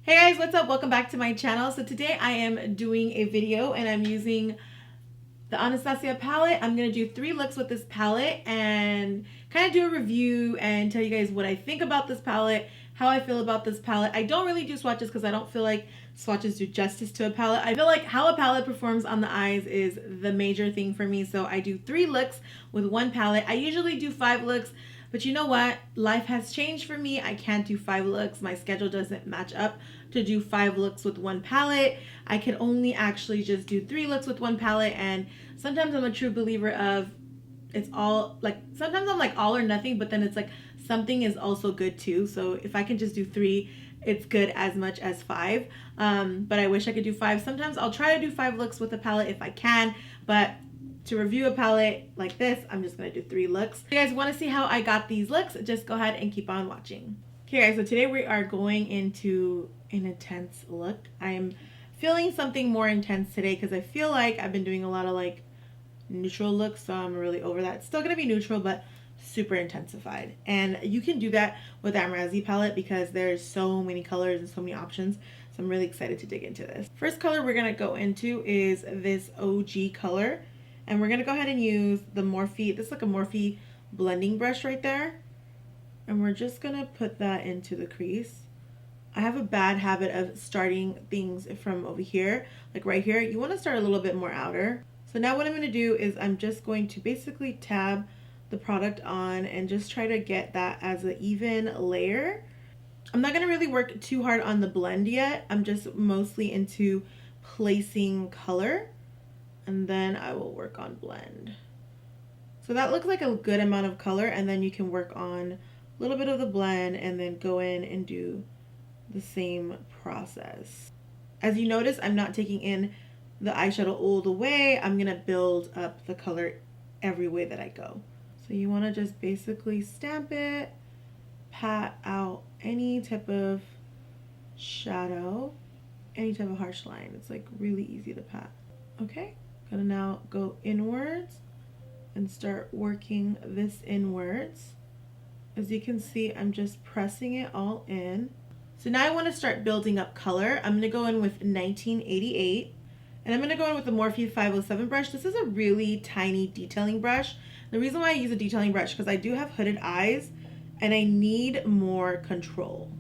Hey guys, what's up? Welcome back to my channel. So today I am doing a video and I'm using the Anastasia palette. I'm going to do 3 looks with this palette and kind of do a review and tell you guys what I think about this palette, how I feel about this palette. I don't really do swatches because I don't feel like swatches do justice to a palette. I feel like how a palette performs on the eyes is the major thing for me. So I do 3 looks with one palette. I usually do 5 looks. But you know what? Life has changed for me. I can't do 5 looks. My schedule doesn't match up to do 5 looks with one palette. I can only actually just do 3 looks with one palette. And sometimes I'm a true believer of it's all like, sometimes I'm like all or nothing, but then it's like something is also good too. So if I can just do 3, it's good as much as 5. But I wish I could do 5. Sometimes I'll try to do 5 looks with a palette if I can, but to review a palette like this, I'm just going to do 3 looks. If you guys want to see how I got these looks, just go ahead and keep on watching. Okay guys, so today we are going into an intense look. I'm feeling something more intense today because I feel like I've been doing a lot of like neutral looks, so I'm really over that. It's still going to be neutral, but super intensified. And you can do that with the Amrezy palette because there's so many colors and so many options. So I'm really excited to dig into this. First color we're going to go into is this OG color. And we're going to go ahead and use the Morphe. This is like a Morphe blending brush right there. And we're just going to put that into the crease. I have a bad habit of starting things from over here. Like right here, you want to start a little bit more outer. So now what I'm going to do is I'm just going to basically tab the product on and just try to get that as an even layer. I'm not going to really work too hard on the blend yet. I'm just mostly into placing color. And then I will work on blend. So that looks like a good amount of color, and then you can work on a little bit of the blend and then go in and do the same process. As you notice, I'm not taking in the eyeshadow all the way. I'm gonna build up the color every way that I go. So you wanna just basically stamp it, pat out any type of shadow, any type of harsh line. It's like really easy to pat. Okay. Gonna now go inwards and start working this inwards. As you can see, I'm just pressing it all in. So now I want to start building up color. I'm gonna go in with 1988 and I'm gonna go in with the Morphe 507 brush. This is a really tiny detailing brush. The reason why I use a detailing brush because I do have hooded eyes and I need more control.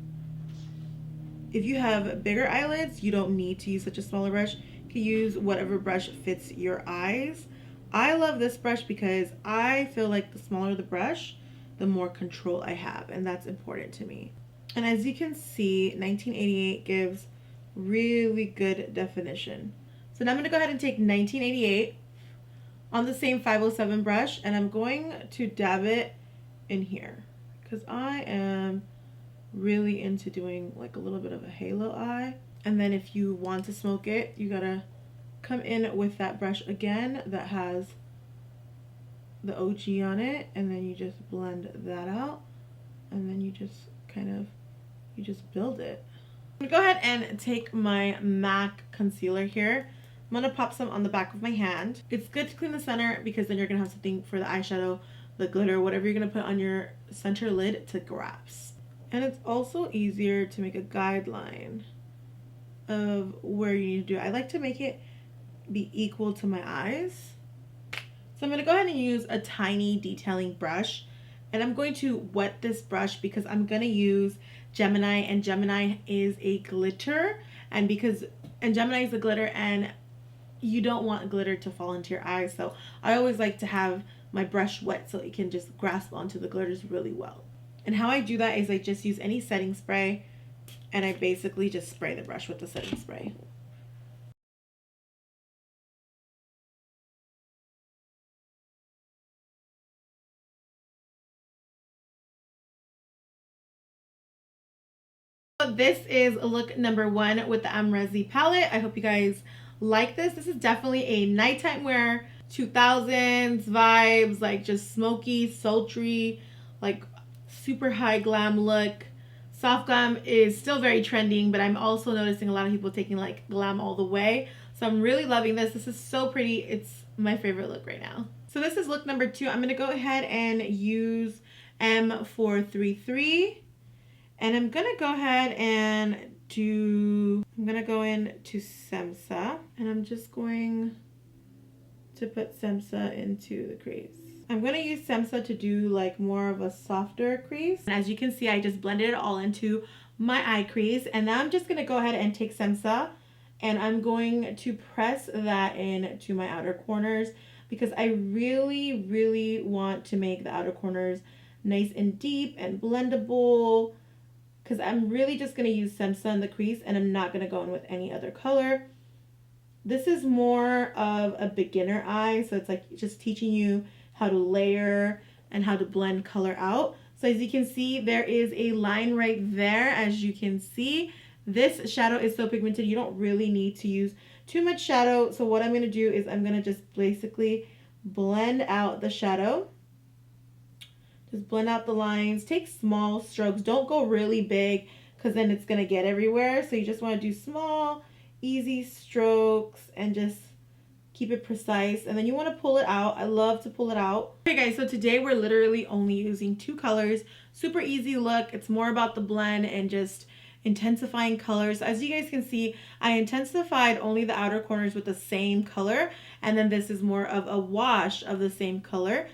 If you have bigger eyelids, you don't need to use such a smaller brush. Use whatever brush fits your eyes. I love this brush because I feel like the smaller the brush, the more control I have, and that's important to me. And as you can see, 1988 gives really good definition. So now I'm going to go ahead and take 1988 on the same 507 brush, and I'm going to dab it in here because I am really into doing like a little bit of a halo eye. And then if you want to smoke it, you gotta come in with that brush again that has the OG on it, and then you just blend that out, and then you just you just build it. I'm gonna go ahead and take my MAC concealer here. I'm gonna pop some on the back of my hand. It's good to clean the center because then you're gonna have something for the eyeshadow, the glitter, whatever you're gonna put on your center lid to grasp. And it's also easier to make a guideline of where you need to do it. I like to make it be equal to my eyes. So I'm going to go ahead and use a tiny detailing brush, and I'm going to wet this brush because I'm going to use Gemini, and Gemini is a glitter, and Gemini is a glitter and you don't want glitter to fall into your eyes. So I always like to have my brush wet so it can just grasp onto the glitters really well. And how I do that is I just use any setting spray and I basically just spray the brush with the setting spray. So this is look number 1 with the Amrezy palette. I hope you guys like this. This is definitely a nighttime wear, 2000s vibes, like just smoky, sultry, like super high glam look. Soft glam is still very trending, but I'm also noticing a lot of people taking like glam all the way. So I'm really loving this. This is so pretty. It's my favorite look right now. So this is look number 2. I'm going to go ahead and use M433. And I'm going to go ahead and gonna go in to Semsa, and I'm just going to put Semsa into the crease. I'm going to use Semsa to do like more of a softer crease. And as you can see, I just blended it all into my eye crease. And now I'm just going to go ahead and take Semsa and I'm going to press that into my outer corners because I really, really want to make the outer corners nice and deep and blendable, because I'm really just going to use Semsa in the crease and I'm not going to go in with any other color. This is more of a beginner eye, so it's like just teaching you how to layer and how to blend color out. So as you can see, there is a line right there. As you can see, this shadow is so pigmented, you don't really need to use too much shadow. So what I'm going to do is I'm going to just basically blend out the shadow. Just blend out the lines. Take small strokes. Don't go really big because then it's going to get everywhere. So you just want to do small, easy strokes and just keep it precise. And then you want to pull it out. I love to pull it out. Okay guys, so today we're literally only using 2 colors. Super easy look. It's more about the blend and just intensifying colors. As you guys can see, I intensified only the outer corners with the same color, and then this is more of a wash of the same color,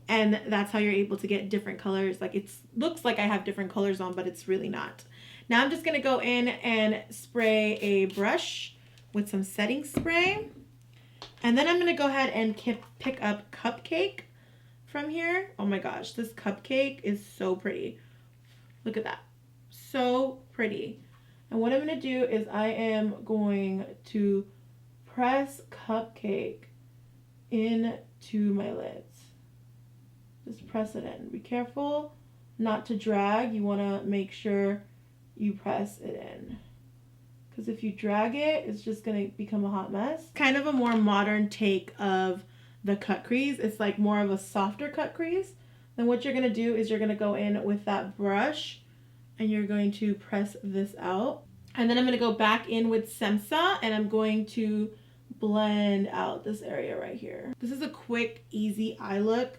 and that's how you're able to get different colors. Like it looks like I have different colors on, but it's really not. Now I'm just gonna go in and spray a brush with some setting spray, and then I'm gonna go ahead and pick up Cupcake from here. Oh my gosh, this Cupcake is so pretty. Look at that. So pretty. And what I'm going to do is I am going to press Cupcake into my lids. Just press it in. Be careful not to drag. You want to make sure you press it in, because if you drag it, it's just going to become a hot mess. Kind of a more modern take of the cut crease. It's like more of a softer cut crease. Then what you're going to do is you're going to go in with that brush and you're going to press this out. And then I'm going to go back in with Semsa and I'm going to blend out this area right here. This is a quick, easy eye look,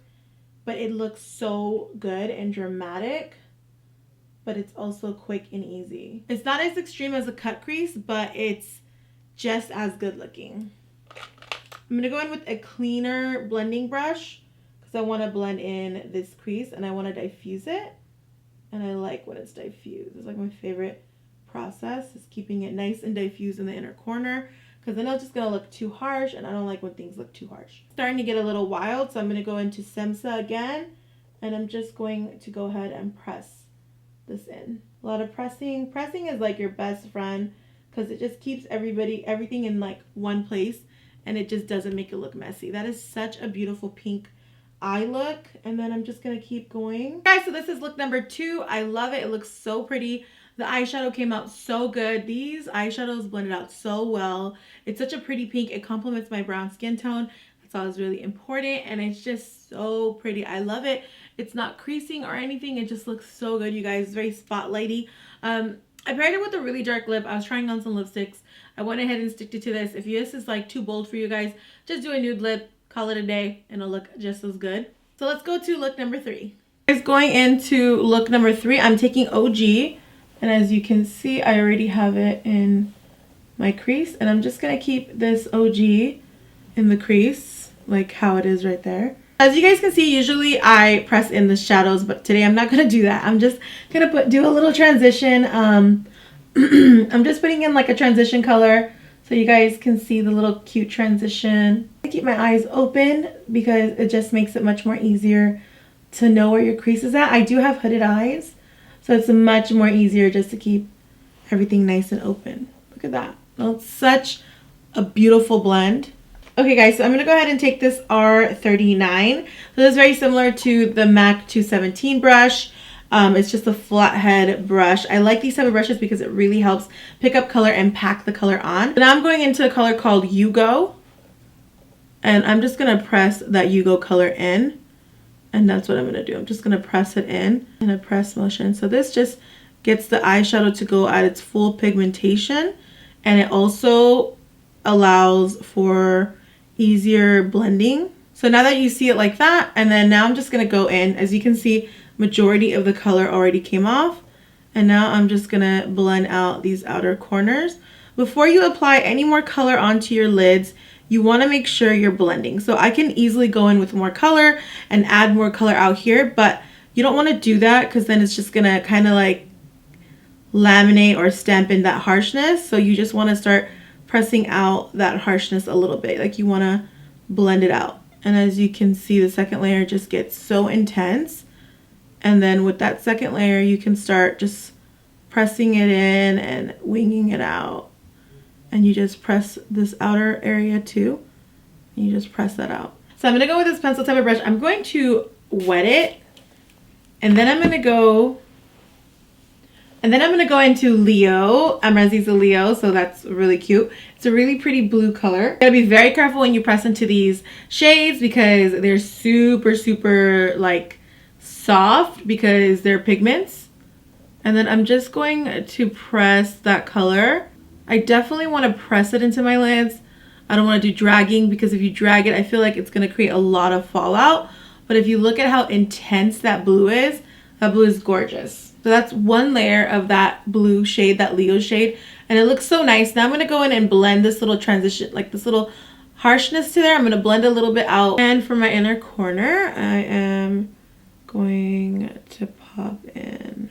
but it looks so good and dramatic, but it's also quick and easy. It's not as extreme as a cut crease, but it's just as good looking. I'm going to go in with a cleaner blending brush because I want to blend in this crease and I want to diffuse it. And I like when it's diffused. It's like my favorite process, is keeping it nice and diffused in the inner corner, because then it's just going to look too harsh, and I don't like when things look too harsh. It's starting to get a little wild, so I'm going to go into Semsa again, and I'm just going to go ahead and press this in. A lot of pressing. Pressing is like your best friend, because it just keeps everything in like one place, and it just doesn't make it look messy. That is such a beautiful pink eye look. And then I'm just gonna keep going. Guys, so this is look number 2. I love it. It looks so pretty. The eyeshadow came out so good. These eyeshadows blended out so well. It's such a pretty pink. It complements my brown skin tone. That's always really important, and it's just so pretty. I love it. It's not creasing or anything. It just looks so good, you guys. It's very spotlighty. I paired it with a really dark lip. I was trying on some lipsticks. I went ahead and sticked it to this. If this is like too bold for you guys, just do a nude lip, call it a day, and it'll look just as good. So let's go to look number 3. Guys, going into look number 3, I'm taking OG, and as you can see, I already have it in my crease, and I'm just gonna keep this OG in the crease, like how it is right there. As you guys can see, usually I press in the shadows, but today I'm not gonna do that. I'm just gonna do a little transition. I'm just putting in like a transition color, so you guys can see the little cute transition. I keep my eyes open because it just makes it much more easier to know where your crease is at. I do have hooded eyes, so it's much more easier just to keep everything nice and open. Look at that. Well, it's such a beautiful blend. Okay guys, so I'm going to go ahead and take this R39. So this is very similar to the MAC 217 brush. It's just a flathead brush. I like these type of brushes because it really helps pick up color and pack the color on. So now I'm going into a color called Yugo, and I'm just going to press that Yugo color in, and that's what I'm going to do. I'm just going to press it in a press motion. So this just gets the eyeshadow to go at its full pigmentation, and it also allows for easier blending. So now that you see it like that, and then now I'm just going to go in. As you can see, majority of the color already came off, And now I'm just gonna blend out these outer corners. Before you apply any more color onto your lids, you wanna make sure you're blending. So I can easily go in with more color and add more color out here, but you don't wanna do that because then it's just gonna kind of like laminate or stamp in that harshness. So you just wanna start pressing out that harshness a little bit. Like you wanna blend it out. And as you can see, the second layer just gets so intense. And then with that second layer, you can start just pressing it in and winging it out. And you just press this outer area too. And you just press that out. So I'm gonna go with this pencil type of brush. I'm going to wet it. And then I'm gonna go into Leo. Amrezy's a Leo, so that's really cute. It's a really pretty blue color. You gotta be very careful when you press into these shades because they're super, super like soft because they're pigments. And then I'm just going to press that color. I definitely want to press it into my lids. I don't want to do dragging because if you drag it, I feel like it's going to create a lot of fallout. But if you look at how intense that blue is gorgeous. So that's one layer of that blue shade, that Leo shade, and it looks so nice. Now I'm going to go in and blend this little transition, like this little harshness to there. I'm going to blend a little bit out. And for my inner corner, I am going to pop in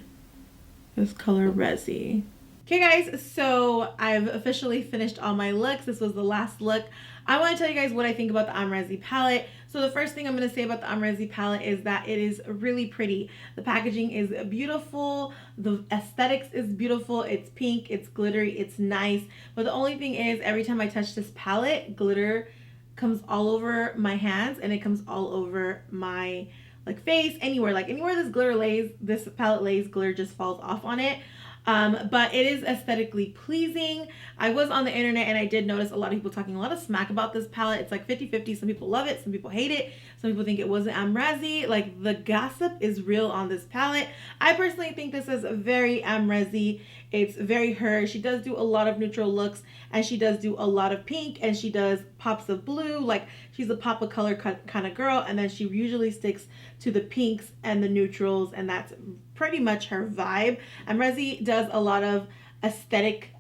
this color Resi. Okay guys, so I've officially finished all my looks. This was the last look. I want to tell you guys what I think about the Amrezy palette. So the first thing I'm going to say about the Amrezy palette is that it is really pretty. The packaging is beautiful. The aesthetics is beautiful. It's pink, it's glittery, it's nice. But the only thing is every time I touch this palette, glitter comes all over my hands and it comes all over my like face, anywhere this glitter lays, this palette lays, glitter just falls off on it. But it is aesthetically pleasing. I was on the internet and I did notice a lot of people talking a lot of smack about this palette. It's like 50-50. Some people love it, some people hate it, some people think it wasn't Amrezy. Like the gossip is real on this palette. I personally think this is very Amrezy. It's very her. She does do a lot of neutral looks and she does do a lot of pink and she does pops of blue. Like she's a pop of color kind of girl, and then she usually sticks to the pinks and the neutrals, and that's pretty much her vibe. Amrezy does a lot of aesthetic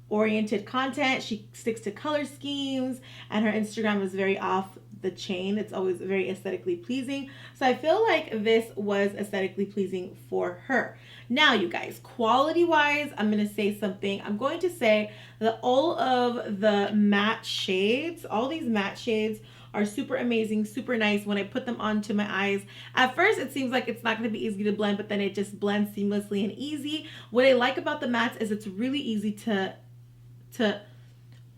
oriented content. She sticks to color schemes and her Instagram is very off the chain. It's always very aesthetically pleasing. So I feel like this was aesthetically pleasing for her. Now you guys, quality wise, I'm going to say something. I'm going to say that all of the matte shades, all these matte shades are super amazing, super nice. When I put them onto my eyes, at first it seems like it's not going to be easy to blend, but then it just blends seamlessly and easy. What I like about the mattes is it's really easy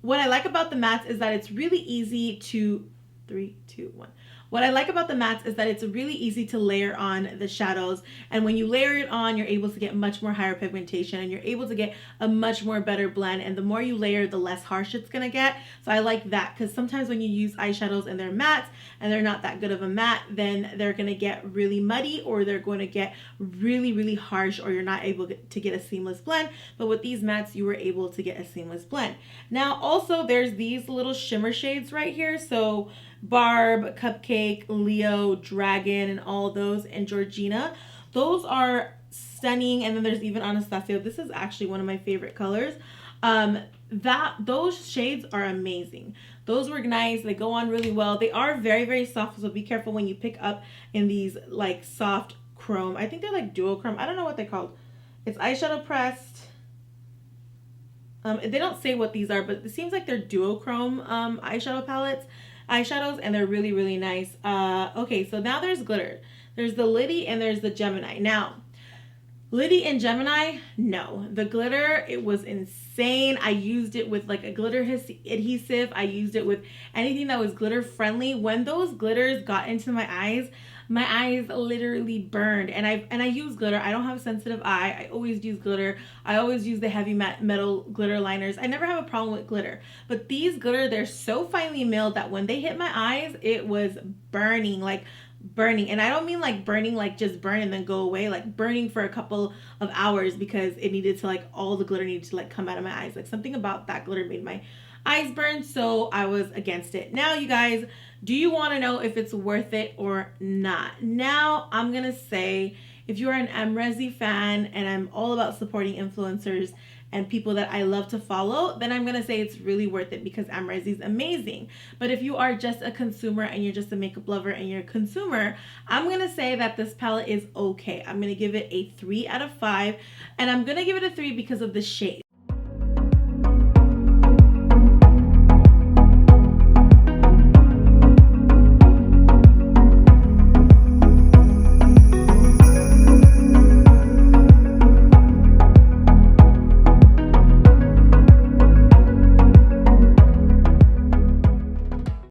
what I like about the mattes is that it's really easy to 3, 2, 1. What I like about the mattes is that it's really easy to layer on the shadows, and when you layer it on, you're able to get much more higher pigmentation and you're able to get a much more better blend, and the more you layer, the less harsh it's gonna get. So I like that, because sometimes when you use eyeshadows and they're mattes and they're not that good of a matte, then they're gonna get really muddy or they're going to get really, really harsh, or you're not able to get a seamless blend. But with these mattes, you were able to get a seamless blend. Now also there's these little shimmer shades right here. So Barb, Cupcake, Leo, Dragon, and all those, and Georgina. Those are stunning. And then there's even Anastasia. This is actually one of my favorite colors. Those shades are amazing. Those were nice. They go on really well. They are very, very soft, so be careful when you pick up in these like soft chrome. I think they're like duochrome. I don't know what they're called. It's eyeshadow pressed. They don't say what these are, but it seems like they're duochrome eyeshadows, and they're really, really nice. Okay, so now there's glitter. There's the Liddy and there's the Gemini. Now, Liddy and Gemini, no. The glitter, it was insane. I used it with like a glitter adhesive. I used it with anything that was glitter friendly. When those glitters got into my eyes literally burned. And I use glitter. I don't have a sensitive eye. I always use glitter. I always use the heavy metal glitter liners. I never have a problem with glitter. But these glitter, they're so finely milled that when they hit my eyes, it was burning, like burning. And I don't mean like burning like just burn and then go away, like burning for a couple of hours, because it needed to like, all the glitter needed to like come out of my eyes. Like something about that glitter made my eyes burn, so I was against it. Now you guys, do you want to know if it's worth it or not? Now I'm gonna say if you're an Amrezy fan, and I'm all about supporting influencers and people that I love to follow, then I'm gonna say it's really worth it because Amrezy is amazing. But if you are just a consumer and you're just a makeup lover and you're a consumer, I'm gonna say that this palette is okay. I'm gonna give it a 3 out of 5, and I'm gonna give it a 3 because of the shade.